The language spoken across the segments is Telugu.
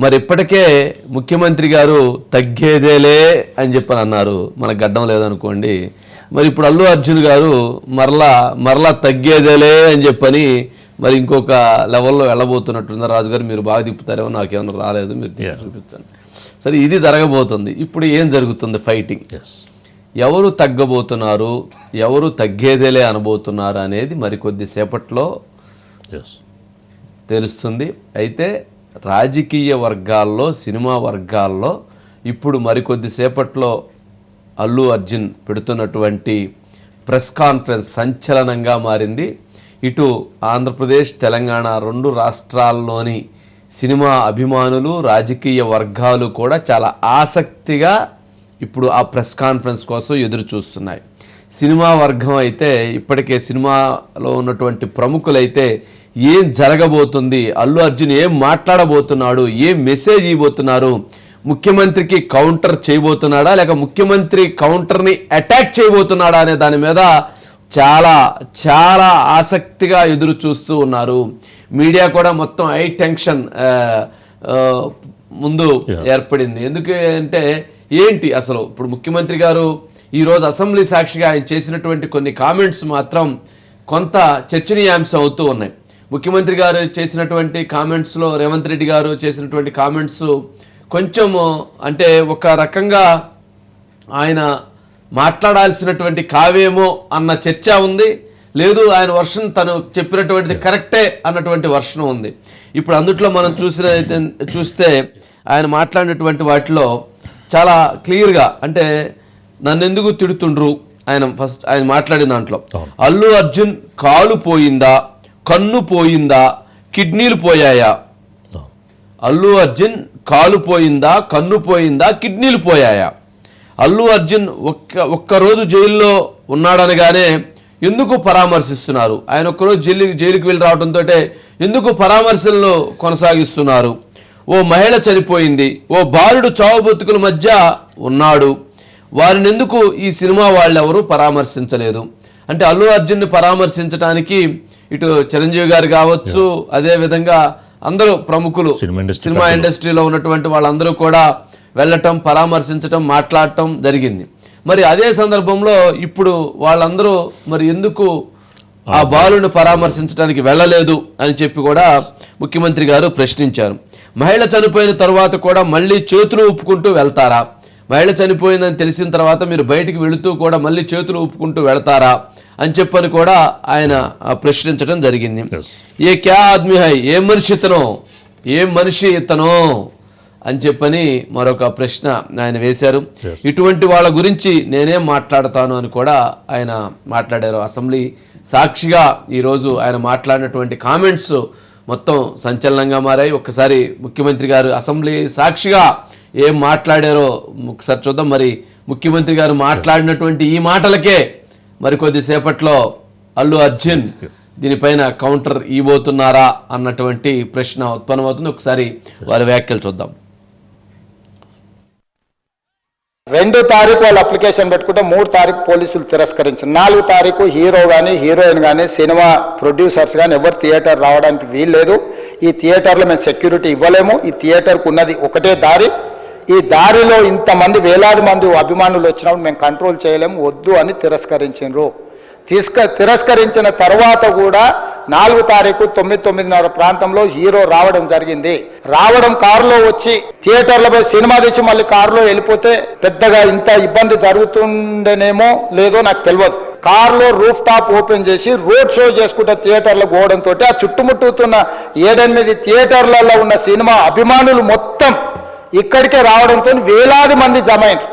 మరి ఇప్పటికే ముఖ్యమంత్రి గారు తగ్గేదేలే అని చెప్పని అన్నారు, మనకు గడ్డం లేదనుకోండి. మరి ఇప్పుడు అల్లు అర్జున్ గారు మరలా తగ్గేదేలే అని చెప్పని మరి ఇంకొక లెవెల్లో వెళ్ళబోతున్నట్టుంది. రాజు గారు మీరు బాగా తిప్పుతారేమో, నాకేమన్నా రాలేదు, మీరు చూపించండి. సరే, ఇది జరగబోతుంది. ఇప్పుడు ఏం జరుగుతుంది? ఫైటింగ్. ఎవరు తగ్గబోతున్నారు, ఎవరు తగ్గేదేలే అనబోతున్నారు అనేది మరికొద్ది సేపట్లో తెలుస్తుంది. అయితే రాజకీయ వర్గాల్లో, సినిమా వర్గాల్లో ఇప్పుడు మరికొద్ది సేపట్లో అల్లు అర్జున్ పెడుతున్నటువంటి ప్రెస్ కాన్ఫరెన్స్ సంచలనంగా మారింది. ఇటు ఆంధ్రప్రదేశ్, తెలంగాణ రెండు రాష్ట్రాల్లోని సినిమా అభిమానులు, రాజకీయ వర్గాలు కూడా చాలా ఆసక్తిగా ఇప్పుడు ఆ ప్రెస్ కాన్ఫరెన్స్ కోసం ఎదురు చూస్తున్నాయి. సినిమా వర్గం అయితే ఇప్పటికే సినిమాలో ఉన్నటువంటి ప్రముఖులైతే ఏం జరగబోతుంది, అల్లు అర్జున్ ఏం మాట్లాడబోతున్నాడు, ఏం మెసేజ్ ఇవ్వబోతున్నారు, ముఖ్యమంత్రికి కౌంటర్ చేయబోతున్నాడా లేక ముఖ్యమంత్రి కౌంటర్ని అటాక్ చేయబోతున్నాడా అనే దాని మీద చాలా చాలా ఆసక్తిగా ఎదురు చూస్తూ ఉన్నారు. మీడియా కూడా మొత్తం హై టెన్షన్ ముందు ఏర్పడింది. ఎందుకంటే ఏంటి అసలు ఇప్పుడు ముఖ్యమంత్రి గారు ఈరోజు అసెంబ్లీ సాక్షిగా ఆయన చేసినటువంటి కొన్ని కామెంట్స్ మాత్రం కొంత చర్చనీయాంశం అవుతూ ఉన్నాయి. ముఖ్యమంత్రి గారు చేసినటువంటి కామెంట్స్లో రేవంత్ రెడ్డి గారు చేసినటువంటి కామెంట్స్ కొంచెం అంటే ఒక రకంగా ఆయన మాట్లాడాల్సినటువంటి కావేమో అన్న చర్చ ఉంది, లేదు ఆయన వర్షన్ తను చెప్పినటువంటిది కరెక్టే అన్నటువంటి వర్షన్ ఉంది. ఇప్పుడు అందుట్లో మనం చూస్తే ఆయన మాట్లాడినటువంటి వాటిలో చాలా క్లియర్గా అంటే నన్ను ఎందుకు తిడుతుండ్రు ఆయన మాట్లాడిన దాంట్లో అల్లు అర్జున్ కాలు పోయిందా, కన్ను పోయిందా, కిడ్నీలు పోయాయా? అల్లు అర్జున్ కాలు పోయిందా, కన్ను పోయిందా, కిడ్నీలు పోయాయా? అల్లు అర్జున్ ఒక్కరోజు జైల్లో ఉన్నాడనగానే ఎందుకు పరామర్శిస్తున్నారు? ఆయన ఒక్కరోజు జైలుకి వెళ్ళి రావడంతో ఎందుకు పరామర్శలను కొనసాగిస్తున్నారు? ఓ మహిళ చనిపోయింది, ఓ బాలుడు చావు బతుకుల మధ్య ఉన్నాడు, వారిని ఎందుకు ఈ సినిమా వాళ్ళెవరూ పరామర్శించలేదు? అంటే అల్లు అర్జున్ని పరామర్శించడానికి ఇటు చిరంజీవి గారు కావచ్చు, అదేవిధంగా అందరూ ప్రముఖులు సినిమా ఇండస్ట్రీలో ఉన్నటువంటి వాళ్ళందరూ కూడా వెళ్ళటం, పరామర్శించటం, మాట్లాడటం జరిగింది. మరి అదే సందర్భంలో ఇప్పుడు వాళ్ళందరూ మరి ఎందుకు ఆ బాలుని పరామర్శించడానికి వెళ్ళలేదు అని చెప్పి కూడా ముఖ్యమంత్రి గారు ప్రశ్నించారు. మహిళ చనిపోయిన తర్వాత కూడా మళ్ళీ చేతులు ఊపుకుంటూ వెళ్తారా? మహిళ చనిపోయిందని తెలిసిన తర్వాత మీరు బయటికి వెళుతూ కూడా మళ్ళీ చేతులు ఊపుకుంటూ వెళ్తారా అని చెప్పని కూడా ఆయన ప్రశ్నించడం జరిగింది. ఏ క్యా ఆద్మీ హై, ఏం మనిషి ఇతనో అని చెప్పని మరొక ప్రశ్న ఆయన వేశారు. ఇటువంటి వాళ్ళ గురించి నేనేం మాట్లాడతాను అని కూడా ఆయన మాట్లాడారు. అసెంబ్లీ సాక్షిగా ఈరోజు ఆయన మాట్లాడినటువంటి కామెంట్స్ మొత్తం సంచలనంగా మారాయి. ఒక్కసారి ముఖ్యమంత్రి గారు అసెంబ్లీ సాక్షిగా ఏం మాట్లాడారో ఒకసారి చూద్దాం. మరి ముఖ్యమంత్రి గారు మాట్లాడినటువంటి ఈ మాటలకే మరి కొద్దిసేపట్లో అల్లు అర్జున్ దీనిపైన కౌంటర్ ఇవ్వబోతున్నారా అన్నటువంటి ప్రశ్న ఉత్పన్నమవుతుంది. ఒకసారి వారి వ్యాఖ్యలు చూద్దాం. 2వ తారీఖు వాళ్ళు అప్లికేషన్ పెట్టుకుంటే 3వ తారీఖు పోలీసులు తిరస్కరించారు. 4వ తారీఖు హీరో కానీ హీరోయిన్ కానీ సినిమా ప్రొడ్యూసర్స్ కానీ ఎవరు థియేటర్ రావడానికి వీల్లేదు. ఈ థియేటర్లో మేము సెక్యూరిటీ ఇవ్వలేము. ఈ థియేటర్కు ఉన్నది ఒకటే దారి. ఈ దారిలో ఇంతమంది వేలాది మంది అభిమానులు వచ్చినప్పుడు మేము కంట్రోల్ చేయలేము, వద్దు అని తిరస్కరించారు. తిరస్కరించిన తర్వాత కూడా 4వ తారీఖు 9:30 ప్రాంతంలో హీరో రావడం జరిగింది. రావడం కారులో వచ్చి థియేటర్లపై సినిమా తీసి మళ్ళీ కారులో వెళ్ళిపోతే పెద్దగా ఇంత ఇబ్బంది జరుగుతుండేనేమో లేదో నాకు తెలియదు. కారులో రూఫ్ టాప్ ఓపెన్ చేసి రోడ్ షో చేసుకుంటే థియేటర్లకు పోవడంతో ఆ చుట్టుముట్టుతున్న 7-8 థియేటర్లలో ఉన్న సినిమా అభిమానులు మొత్తం ఇక్కడికే రావడంతో వేలాది మంది జమైండ్రు.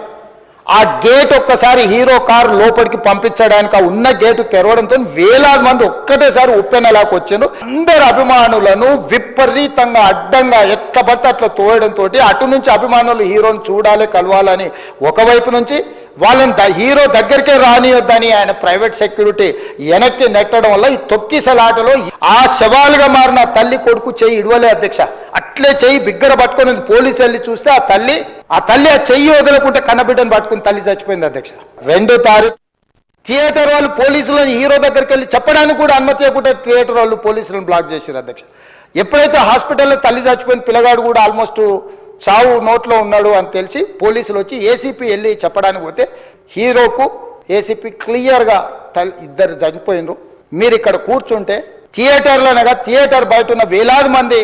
ఆ గేట్ ఒక్కసారి హీరో కారు లోపలికి పంపించడానికి ఆ ఉన్న గేటు తెరవడంతో వేలాది మంది ఒక్కటేసారి ఉప్పెనలాకు వచ్చారు. అందరు అభిమానులను విపరీతంగా అడ్డంగా ఎట్లా పడితే అట్లా తోయడంతో అటు నుంచి అభిమానులు హీరోని చూడాలి, కలవాలని ఒకవైపు నుంచి వాళ్ళని హీరో దగ్గరికే రానియొద్దని ఆయన ప్రైవేట్ సెక్యూరిటీ వెనక్కి నెట్టడం వల్ల ఈ తొక్కిసలాటలో ఆ శవాలుగా మారిన తల్లి కొడుకు చెయ్యి ఇడవలే అధ్యక్ష. అట్లే చెయ్యి బిగ్గర పట్టుకుని పోలీసు వెళ్ళి చూస్తే ఆ తల్లి ఆ చెయ్యి వదలకుంటే కన్నబిడ్డను పట్టుకుని తల్లి చచ్చిపోయింది అధ్యక్ష. 2వ తారీఖు థియేటర్ వాళ్ళు పోలీసులను హీరో దగ్గరికి వెళ్ళి చెప్పడానికి కూడా అనుమతి ఇవ్వకుండా థియేటర్ వాళ్ళు పోలీసులను బ్లాక్ చేశారు అధ్యక్ష. ఎప్పుడైతే హాస్పిటల్లో తల్లి చచ్చిపోయిన పిల్లగాడు కూడా ఆల్మోస్ట్ చావు నోట్లో ఉన్నాడు అని తెలిసి పోలీసులు వచ్చి ఏసీపీ వెళ్ళి చెప్పడానికి పోతే హీరోకు ఏసీపీ క్లియర్గా ఇద్దరు చనిపోయినరు, మీరు ఇక్కడ కూర్చుంటే థియేటర్లోనగా థియేటర్ బయట ఉన్న వేలాది మంది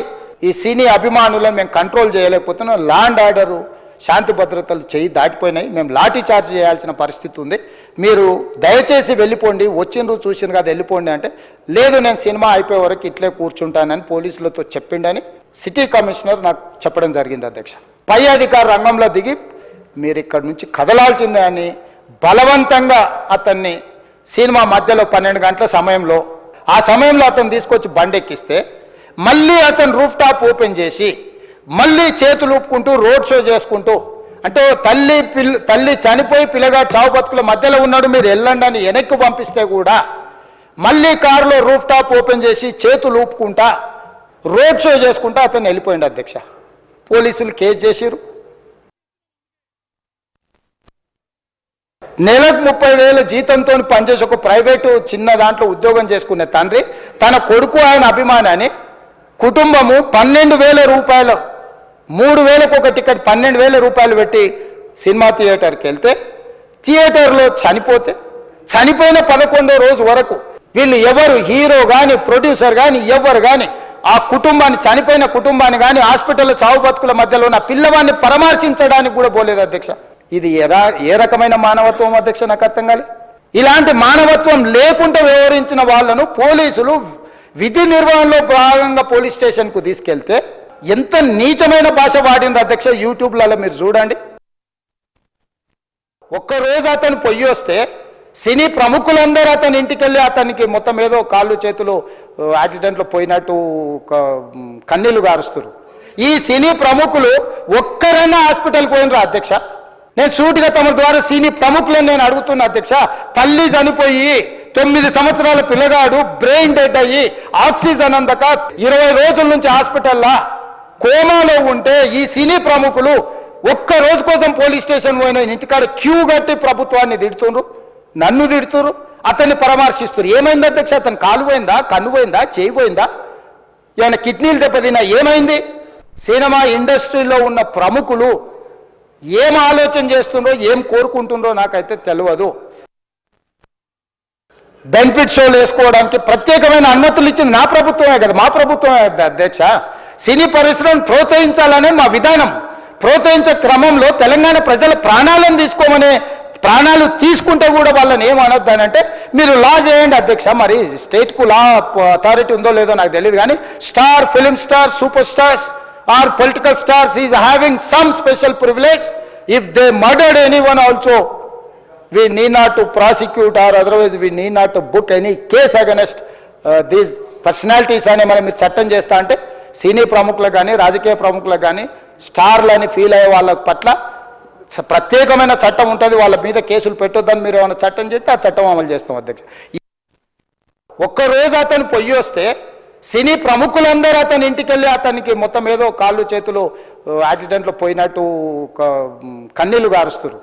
ఈ సినీ అభిమానులను మేము కంట్రోల్ చేయలేకపోతున్నాం, ల్యాండ్ ఆర్డరు శాంతి భద్రతలు చేయి దాటిపోయినాయి, మేము లాఠీ చార్జ్ చేయాల్సిన పరిస్థితి ఉంది, మీరు దయచేసి వెళ్ళిపోండి, వచ్చిండ్రు చూసిన కదా వెళ్ళిపోండి అంటే లేదు నేను సినిమా అయిపోయే వరకు ఇట్లే కూర్చుంటానని పోలీసులతో చెప్పిండని సిటీ కమిషనర్ నాకు చెప్పడం జరిగింది అధ్యక్ష. పై అధికారి రంగంలో దిగి మీరు ఇక్కడ నుంచి కదలాల్సిందే అని బలవంతంగా అతన్ని సినిమా మధ్యలో 12 గంటల సమయంలో ఆ సమయంలో అతను తీసుకొచ్చి బండెక్కిస్తే మళ్ళీ అతను రూఫ్ టాప్ ఓపెన్ చేసి మళ్ళీ చేతులు ఊపుకుంటూ రోడ్ షో చేసుకుంటూ అంటే తల్లి చనిపోయి పిల్లగాడు చావు బతుకుల మధ్యలో ఉన్నాడు మీరు వెళ్ళండి అని వెనక్కి పంపిస్తే కూడా మళ్ళీ కారులో రూఫ్ టాప్ ఓపెన్ చేసి చేతులు ఊపుకుంటా రోడ్ షో చేసుకుంటా అతను వెళ్ళిపోయింది అధ్యక్ష. పోలీసులు కేసు చేసిరు. నెలకు 30,000 జీతంతో పనిచేసి ఒక ప్రైవేటు చిన్న దాంట్లో ఉద్యోగం చేసుకునే తండ్రి తన కొడుకు ఆయన అభిమానాన్ని కుటుంబము 12,000 రూపాయలు 3,000కు ఒక టికెట్ 12,000 రూపాయలు పెట్టి సినిమా థియేటర్కి వెళ్తే థియేటర్లో చనిపోతే చనిపోయిన 11వ రోజు వరకు వీళ్ళు ఎవరు హీరో కానీ ప్రొడ్యూసర్ కానీ ఎవరు కానీ ఆ కుటుంబాన్ని చనిపోయిన కుటుంబాన్ని కానీ హాస్పిటల్లో చావు బతుకుల మధ్యలో ఉన్న పిల్లవాడిని పరామర్శించడానికి కూడా పోలేదు అధ్యక్ష. ఇది ఏ రకమైన మానవత్వం అధ్యక్ష నాకు అర్థం కాలే. ఇలాంటి మానవత్వం లేకుండా వ్యవహరించిన వాళ్ళను పోలీసులు విధి నిర్వహణలో భాగంగా పోలీస్ స్టేషన్కు తీసుకెళ్తే ఎంత నీచమైన భాష వాడిన అధ్యక్ష యూట్యూబ్లలో మీరు చూడండి. ఒక్కరోజు అతను పొయ్యి వస్తే సినీ ప్రముఖులందరూ అతని ఇంటికి వెళ్ళి అతనికి మొత్తం ఏదో కాళ్ళు చేతులు యాక్సిడెంట్లో పోయినట్టు కన్నీళ్లు గారుస్తారు. ఈ సినీ ప్రముఖులు ఒక్కరైనా హాస్పిటల్కి పోయినరా అధ్యక్ష? నేను సూటిగా తమ ద్వారా సినీ ప్రముఖులను నేను అడుగుతున్నా అధ్యక్ష. తల్లి చనిపోయి 9 సంవత్సరాల పిల్లగాడు బ్రెయిన్ డెడ్ అయ్యి ఆక్సిజన్ అందక 20 రోజుల నుంచి హాస్పిటల్లో కోమాలో ఉంటే ఈ సినీ ప్రముఖులు ఒక్క రోజు కోసం పోలీస్ స్టేషన్ పోయిన ఇంటికాడ క్యూ కట్టి ప్రభుత్వాన్ని తిడుతుండ్రు, నన్ను తిడుతురు, అతన్ని పరామర్శిస్తారు. ఏమైంది అధ్యక్ష? అతను కాలు పోయిందా, కన్ను పోయిందా, చేయి పోయిందా, ఏమైనా కిడ్నీలు దెబ్బతిన్నా, ఏమైంది? సినిమా ఇండస్ట్రీలో ఉన్న ప్రముఖులు ఏం ఆలోచన చేస్తుండ్రో ఏం కోరుకుంటుండ్రో నాకైతే తెలియదు. బెనిఫిట్ షోలు వేసుకోవడానికి ప్రత్యేకమైన అనుమతులు ఇచ్చింది నా ప్రభుత్వమే కదా, మా ప్రభుత్వమే అధ్యక్ష. సినీ పరిశ్రమను ప్రోత్సహించాలనే మా విధానం. ప్రోత్సహించే క్రమంలో తెలంగాణ ప్రజల ప్రాణాలను తీసుకోమనే ప్రాణాలు తీసుకుంటే కూడా వాళ్ళని ఏమనొద్దానంటే మీరు లా చేయండి అధ్యక్ష. మరి స్టేట్కు లా అథారిటీ ఉందో లేదో నాకు తెలియదు కానీ star, film star, super stars or political stars is having some special privilege. If they murdered anyone also, we need not to prosecute or otherwise we need not to book any case against these personalities అని మనం మీరు చట్టం చేస్తా అంటే సినీ ప్రముఖులకు కానీ రాజకీయ ప్రముఖులకు కానీ స్టార్లని ఫీల్ అయ్యే వాళ్ళ పట్ల ప్రత్యేకమైన చట్టం ఉంటుంది. వాళ్ళ మీద కేసులు పెట్టొద్దని మీరు ఏమైనా చట్టం చేస్తే ఆ చట్టం అమలు చేస్తాం అధ్యక్ష. ఒక్కరోజు అతను పొయ్యి వస్తే సినీ ప్రముఖులందరూ అతని ఇంటికి వెళ్ళి అతనికి మొత్తం ఏదో కాళ్ళు చేతులు యాక్సిడెంట్లో పోయినట్టు కన్నీళ్లు గారుస్తారు.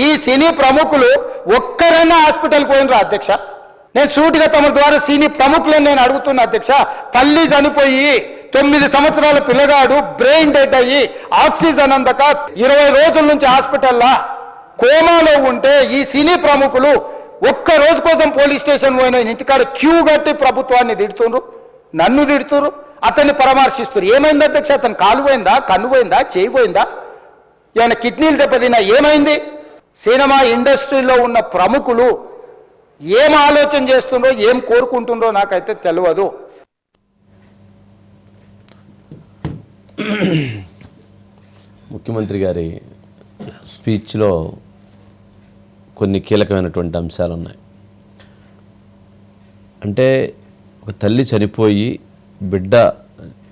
ఈ సినీ ప్రముఖులు ఒక్కరైనా హాస్పిటల్కి పోయినరా అధ్యక్ష? నేను సూటిగా తమ ద్వారా సినీ ప్రముఖులను నేను అడుగుతున్నా అధ్యక్ష. తల్లి చనిపోయి 9 సంవత్సరాల పిల్లగాడు బ్రెయిన్ డెడ్ అయ్యి ఆక్సిజన్ అందక 20 రోజుల నుంచి హాస్పిటల్లో కోమాలో ఉంటే ఈ సినీ ప్రముఖులు ఒక్క రోజు కోసం పోలీస్ స్టేషన్ పోయిన ఇంటికాడ క్యూ కట్టి ప్రభుత్వాన్ని తిడుతుండ్రు, నన్ను తిడుతురు, అతన్ని పరామర్శిస్తారు. ఏమైంది అధ్యక్ష? అతను కాలు పోయిందా, కన్ను పోయిందా, చేయి పోయిందా, ఏమైనా కిడ్నీలు దెబ్బతిన్నా, ఏమైంది? సినిమా ఇండస్ట్రీలో ఉన్న ప్రముఖులు ఏం ఆలోచన చేస్తుండ్రో ఏం కోరుకుంటుండ్రో నాకైతే తెలియదు. ముఖ్యమంత్రి గారి స్పీచ్లో కొన్ని కీలకమైనటువంటి అంశాలు ఉన్నాయి. అంటే ఒక తల్లి చనిపోయి బిడ్డ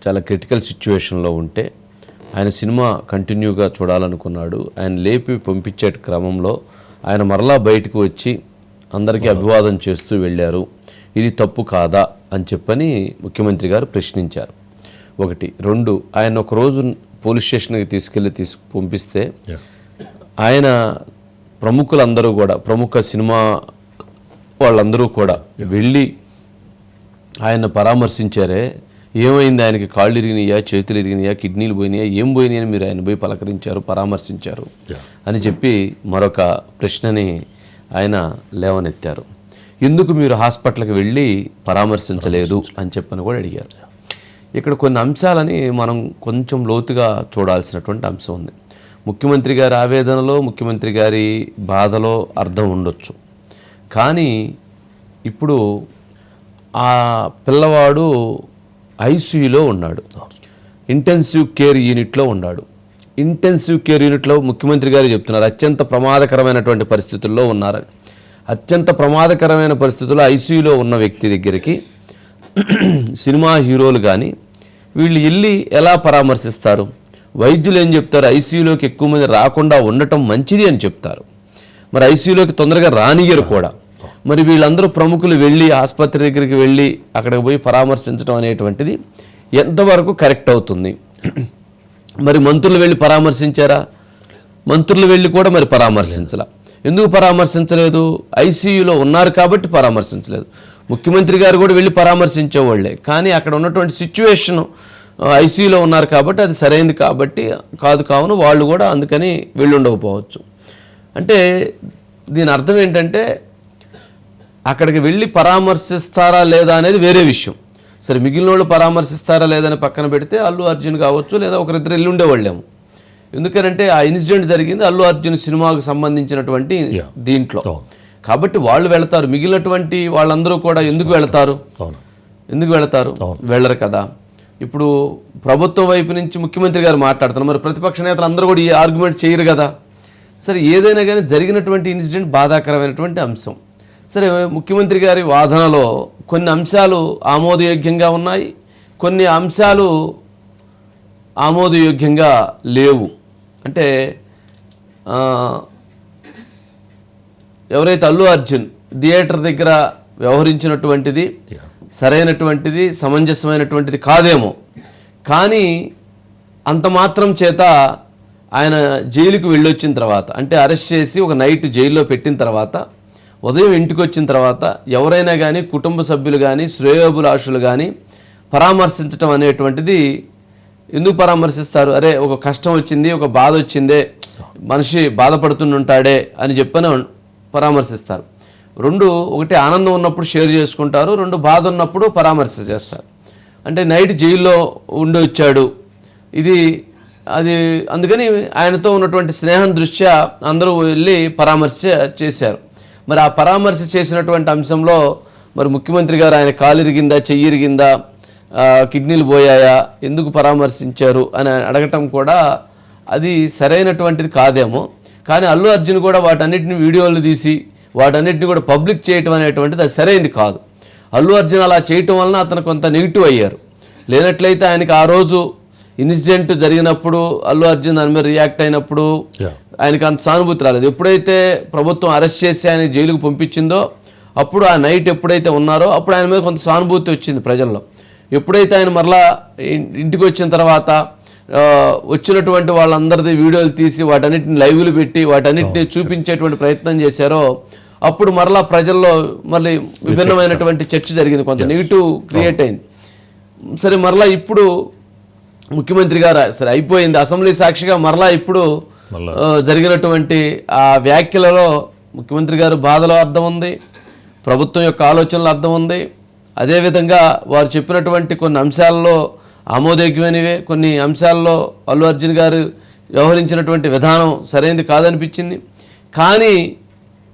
చాలా క్రిటికల్ సిచ్యువేషన్లో ఉంటే ఆయన సినిమా కంటిన్యూగా చూడాలనుకున్నాడు. ఆయన లేపి పంపించే క్రమంలో ఆయన మరలా బయటకు వచ్చి అందరికీ అభివాదం చేస్తూ వెళ్ళారు. ఇది తప్పు కాదా అని చెప్పని ముఖ్యమంత్రి గారు ప్రశ్నించారు. 1. 2, ఆయన ఒకరోజు పోలీస్ స్టేషన్కి తీసుకెళ్ళి పంపిస్తే ఆయన ప్రముఖులందరూ కూడా ప్రముఖ సినిమా వాళ్ళందరూ కూడా వెళ్ళి ఆయన పరామర్శించారే, ఏమైంది, ఆయనకి కాళ్ళు ఇరిగినాయా, చేతులు ఇరిగినాయా, కిడ్నీలు పోయినాయా, ఏం పోయినాయి అని మీరు ఆయన పోయి పలకరించారు, పరామర్శించారు అని చెప్పి మరొక ప్రశ్నని ఆయన లేవనెత్తారు. ఎందుకు మీరు హాస్పిటల్కి వెళ్ళి పరామర్శించలేదు అని చెప్పని కూడా అడిగారు. ఇక్కడ కొన్ని అంశాలని మనం కొంచెం లోతుగా చూడాల్సినటువంటి అంశం ఉంది. ముఖ్యమంత్రి గారి ఆవేదనలో, ముఖ్యమంత్రి గారి బాధలో అర్థం ఉండొచ్చు. కానీ ఇప్పుడు ఆ పిల్లవాడు ఐసీయూలో ఉన్నాడు, ఇంటెన్సివ్ కేర్ యూనిట్లో ఉన్నాడు. ఇంటెన్సివ్ కేర్ యూనిట్లో ముఖ్యమంత్రి గారు చెప్తున్నారు అత్యంత ప్రమాదకరమైనటువంటి పరిస్థితుల్లో ఉన్నారని. అత్యంత ప్రమాదకరమైన పరిస్థితుల్లో ఐసీయూలో ఉన్న వ్యక్తి దగ్గరికి సినిమా హీరోలు కానీ వీళ్ళు వెళ్ళి ఎలా పరామర్శిస్తారు? వైద్యులు ఏం చెప్తారు? ఐసీయూలోకి ఎక్కువ మంది రాకుండా ఉండటం మంచిది అని చెప్తారు. మరి ఐసీయూలోకి తొందరగా రానియరు కూడా. మరి వీళ్ళందరూ ప్రముఖులు వెళ్ళి ఆసుపత్రి దగ్గరికి వెళ్ళి అక్కడికి పోయి పరామర్శించడం అనేటువంటిది ఎంతవరకు కరెక్ట్ అవుతుంది? మరి మంత్రులు వెళ్ళి పరామర్శించారా? మంత్రులు వెళ్ళి కూడా మరి పరామర్శించలా. ఎందుకు పరామర్శించలేదు? ఐసీయూలో ఉన్నారు కాబట్టి పరామర్శించలేదు. ముఖ్యమంత్రి గారు కూడా వెళ్ళి పరామర్శించేవాళ్లే, కానీ అక్కడ ఉన్నటువంటి సిచ్యువేషను ఐసీయూలో ఉన్నారు కాబట్టి అది సరైనది కాబట్టి కావున వాళ్ళు కూడా అందుకని వెళ్ళి ఉండకపోవచ్చు. అంటే దీని అర్థం ఏంటంటే అక్కడికి వెళ్ళి పరామర్శిస్తారా లేదా అనేది వేరే విషయం. సరే, మిగిలిన వాళ్ళు పరామర్శిస్తారా లేదని పక్కన పెడితే అల్లు అర్జున్ కావచ్చు, లేదా ఒకరిద్దరు వెళ్ళి ఉండేవాళ్ళేమో. ఎందుకంటే ఆ ఇన్సిడెంట్ జరిగింది అల్లు అర్జున్ సినిమాకు సంబంధించినటువంటి దీంట్లో కాబట్టి వాళ్ళు వెళతారు. మిగిలినటువంటి వాళ్ళందరూ కూడా ఎందుకు వెళతారు? వెళ్ళరు కదా. ఇప్పుడు ప్రభుత్వం వైపు నుంచి ముఖ్యమంత్రి గారు మాట్లాడుతున్నారు, మరి ప్రతిపక్ష నేతలు అందరూ కూడా ఈ ఆర్గ్యుమెంట్ చేయరు కదా. సరే, ఏదైనా కానీ జరిగినటువంటి ఇన్సిడెంట్ బాధాకరమైనటువంటి అంశం. సరే, ముఖ్యమంత్రి గారి వాదనలో కొన్ని అంశాలు ఆమోదయోగ్యంగా ఉన్నాయి, కొన్ని అంశాలు ఆమోదయోగ్యంగా లేవు. అంటే ఎవరైతే అల్లు అర్జున్ థియేటర్ దగ్గర వ్యవహరించినటువంటిది సరైనటువంటిది, సమంజసమైనటువంటిది కాదేమో, కానీ అంత మాత్రం చేత ఆయన జైలుకు వెళ్ళొచ్చిన తర్వాత, అంటే అరెస్ట్ చేసి ఒక నైట్ జైల్లో పెట్టిన తర్వాత ఉదయం ఇంటికి వచ్చిన తర్వాత ఎవరైనా కానీ కుటుంబ సభ్యులు కానీ శ్రేయోభిలాషులు కానీ పరామర్శించడం అనేటువంటిది ఎందుకు పరామర్శిస్తారు? అరే, ఒక కష్టం వచ్చింది, ఒక బాధ వచ్చిందే, మనిషి బాధపడుతుంటాడే అని చెప్పని పరామర్శిస్తారు. ఒకటి ఆనందం ఉన్నప్పుడు షేర్ చేసుకుంటారు, బాధ ఉన్నప్పుడు పరామర్శ చేస్తారు. అంటే నైట్ జైల్లో ఉండి వచ్చాడు, అది అందుకని ఆయనతో ఉన్నటువంటి స్నేహం దృష్ట్యా అందరూ వెళ్ళి పరామర్శ చేశారు. మరి ఆ పరామర్శ చేసినటువంటి అంశంలో మరి ముఖ్యమంత్రి గారు ఆయన కాలు ఇరిగిందా, చెయ్యి ఇరిగిందా, కిడ్నీలు పోయాయా, ఎందుకు పరామర్శించారు అని అడగటం కూడా అది సరైనటువంటిది కాదేమో. కానీ అల్లు అర్జున్ కూడా వాటన్నిటిని వీడియోలు తీసి వాటన్నిటిని కూడా పబ్లిక్ చేయటం అనేటువంటిది అది సరైనది కాదు. అల్లు అర్జున్ అలా చేయటం వలన అతను కొంత నెగిటివ్ అయ్యారు. లేనట్లయితే ఆయనకి ఆ రోజు ఇన్సిడెంట్ జరిగినప్పుడు అల్లు అర్జున్ దాని మీద రియాక్ట్ అయినప్పుడు ఆయనకి అంత సానుభూతి రాలేదు. ఎప్పుడైతే ప్రభుత్వం అరెస్ట్ చేసి ఆయన జైలుకు పంపించిందో అప్పుడు ఆ నైట్ ఎప్పుడైతే ఉన్నారో అప్పుడు ఆయన మీద కొంత సానుభూతి వచ్చింది ప్రజల్లో. ఎప్పుడైతే ఆయన మరలా ఇంటికి వచ్చిన తర్వాత వచ్చినటువంటి వాళ్ళందరిది వీడియోలు తీసి వాటన్నిటిని లైవ్లు పెట్టి వాటన్నిటిని చూపించేటువంటి ప్రయత్నం చేశారో అప్పుడు మరలా ప్రజల్లో మళ్ళీ విభిన్నమైనటువంటి చర్చ జరిగింది, కొంత నెగిటివ్ క్రియేట్ అయింది. సరే, మరలా ఇప్పుడు ముఖ్యమంత్రి గారు సరే అయిపోయింది, అసెంబ్లీ సాక్షిగా మరలా ఇప్పుడు జరిగినటువంటి ఆ వ్యాఖ్యలలో ముఖ్యమంత్రి గారు బాధలో అర్థం ఉంది, ప్రభుత్వం యొక్క ఆలోచనలో అర్థం ఉంది. అదేవిధంగా వారు చెప్పినటువంటి కొన్ని అంశాలలో ఆమోదయోగ్యమైనవే, కొన్ని అంశాల్లో అల్లు అర్జున్ గారు వ్యవహరించినటువంటి విధానం సరైనది కాదనిపించింది. కానీ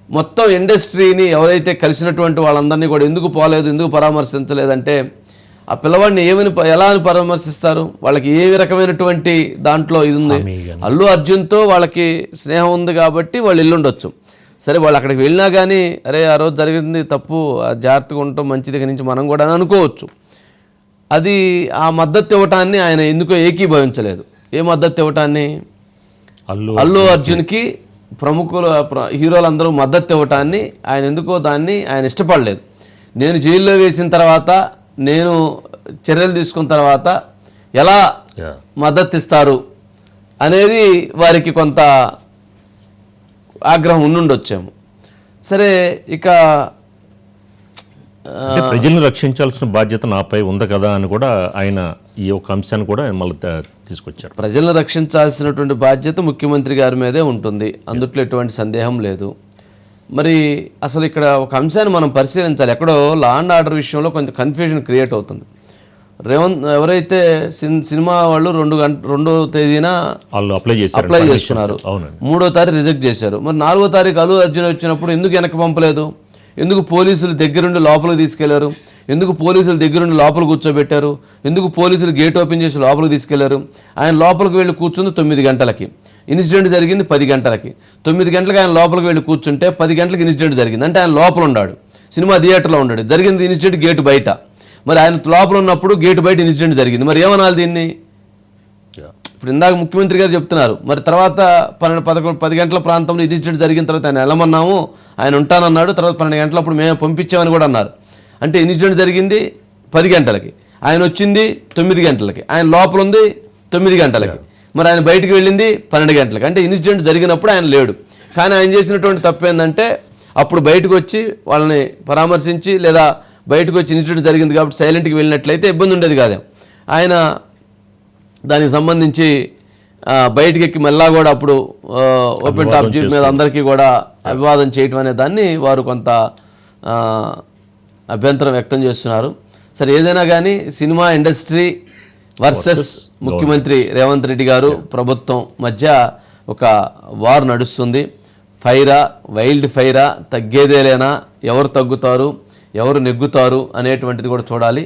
మొత్తం ఇండస్ట్రీని ఎవరైతే కలిసినటువంటి వాళ్ళందరినీ కూడా ఎందుకు పోలేదు, ఎందుకు పరామర్శించలేదంటే ఆ పిల్లవాడిని ఎలా అని పరామర్శిస్తారు? వాళ్ళకి ఏ రకమైనటువంటి దాంట్లో ఇది ఉంది? అల్లు అర్జున్తో వాళ్ళకి స్నేహం ఉంది కాబట్టి వాళ్ళు వెళ్ళుండొచ్చు. సరే, వాళ్ళు అక్కడికి వెళ్ళినా కానీ అరే ఆ రోజు జరిగింది తప్పు, జాగ్రత్తగా ఉండటం మంచిది దగ్గర నుంచి మనం కూడా అనుకోవచ్చు. అది ఆ మద్దతు ఇవ్వటాన్ని ఆయన ఎందుకో ఏకీభవించలేదు. ఏ మద్దతు ఇవ్వటాన్ని? అల్లు అర్జున్కి ప్రముఖులు హీరోలందరూ మద్దతు ఇవ్వటాన్ని ఆయన ఎందుకో దాన్ని ఆయన ఇష్టపడలేదు. నేను జైల్లో వేసిన తర్వాత, నేను చర్యలు తీసుకున్న తర్వాత ఎలా మద్దతు ఇస్తారు అనేది వారికి కొంత ఆగ్రహం ఉండుండొచ్చేమో. సరే, ఇక అంటే ప్రజలను రక్షించాల్సిన బాధ్యత నాపై ఉంది కదా అని కూడా ఆయన ఈ యొక్క అంశాన్ని కూడా మళ్ళీ తీసుకొచ్చారు. ప్రజలను రక్షించాల్సినటువంటి బాధ్యత ముఖ్యమంత్రి గారి మీదే ఉంటుంది, అందుట్లో ఎటువంటి సందేహం లేదు. మరి అసలు ఇక్కడ ఒక అంశాన్ని మనం పరిశీలించాలి. ఎక్కడో లా అండ్ ఆర్డర్ విషయంలో కొంచెం కన్ఫ్యూజన్ క్రియేట్ అవుతుంది. ఎవరైతే సినిమా వాళ్ళు 2వ తేదీన వాళ్ళు అప్లై చేసుకున్నారు, 3వ తారీఖు రిజెక్ట్ చేశారు. మరి 4వ తారీఖు అల్లు అర్జున్ వచ్చినప్పుడు ఎందుకు వెనక్కి పంపలేదు? ఎందుకు పోలీసులు దగ్గరుండి లోపలికి తీసుకెళ్లారు? ఎందుకు పోలీసులు దగ్గరుండి లోపల కూర్చోబెట్టారు? ఎందుకు పోలీసులు గేట్ ఓపెన్ చేసి లోపలికి తీసుకెళ్లారు? ఆయన లోపలికి వెళ్ళి కూర్చుంది 9 గంటలకి, ఇన్సిడెంట్ జరిగింది 10 గంటలకి. 9 గంటలకు ఆయన లోపలికి వెళ్ళి కూర్చుంటే 10 గంటలకు ఇన్సిడెంట్ జరిగింది. అంటే ఆయన లోపల ఉన్నాడు, సినిమా థియేటర్లో ఉన్నాడు, జరిగింది ఇన్సిడెంట్ గేటు బయట. మరి ఆయన లోపల ఉన్నప్పుడు గేటు బయట ఇన్సిడెంట్ జరిగింది, మరి ఏమనాలి దీన్ని? ఇప్పుడు ఇందాక ముఖ్యమంత్రి గారు చెప్తున్నారు, మరి తర్వాత 10 గంటల ప్రాంతంలో ఇన్సిడెంట్ జరిగిన తర్వాత ఆయన వెళ్ళమన్నాము, ఆయన ఉంటానన్నాడు, తర్వాత 12 గంటలప్పుడు మేము పంపించామని కూడా అన్నారు. అంటే ఇన్సిడెంట్ జరిగింది 10 గంటలకి, ఆయన వచ్చింది 9 గంటలకి, ఆయన లోపల ఉంది 9 గంటలకి, మరి ఆయన బయటికి వెళ్ళింది 12 గంటలకి. అంటే ఇన్సిడెంట్ జరిగినప్పుడు ఆయన లేడు. కానీ ఆయన చేసినటువంటి తప్పు ఏంటంటే అప్పుడు బయటకు వచ్చి వాళ్ళని పరామర్శించి, లేదా బయటకు వచ్చి ఇన్సిడెంట్ జరిగింది కాబట్టి సైలెంట్కి వెళ్ళినట్లయితే ఇబ్బంది ఉండేది కాదు. ఆయన దానికి సంబంధించి బయటికి ఎక్కి మళ్ళా కూడా అప్పుడు ఓపెన్ టాప్ జీప్ మీద అందరికీ కూడా అభివాదం చేయటం అనే దాన్ని వారు కొంత అభ్యంతరం వ్యక్తం చేస్తున్నారు. సరే, ఏదైనా కానీ సినిమా ఇండస్ట్రీ వర్సెస్ ముఖ్యమంత్రి రేవంత్ రెడ్డి గారు ప్రభుత్వం మధ్య ఒక వార్ నడుస్తుంది. ఫైరా, వైల్డ్ ఫైరా, తగ్గేదేలేనా, ఎవరు తగ్గుతారు ఎవరు నెగ్గుతారు అనేటువంటిది కూడా చూడాలి.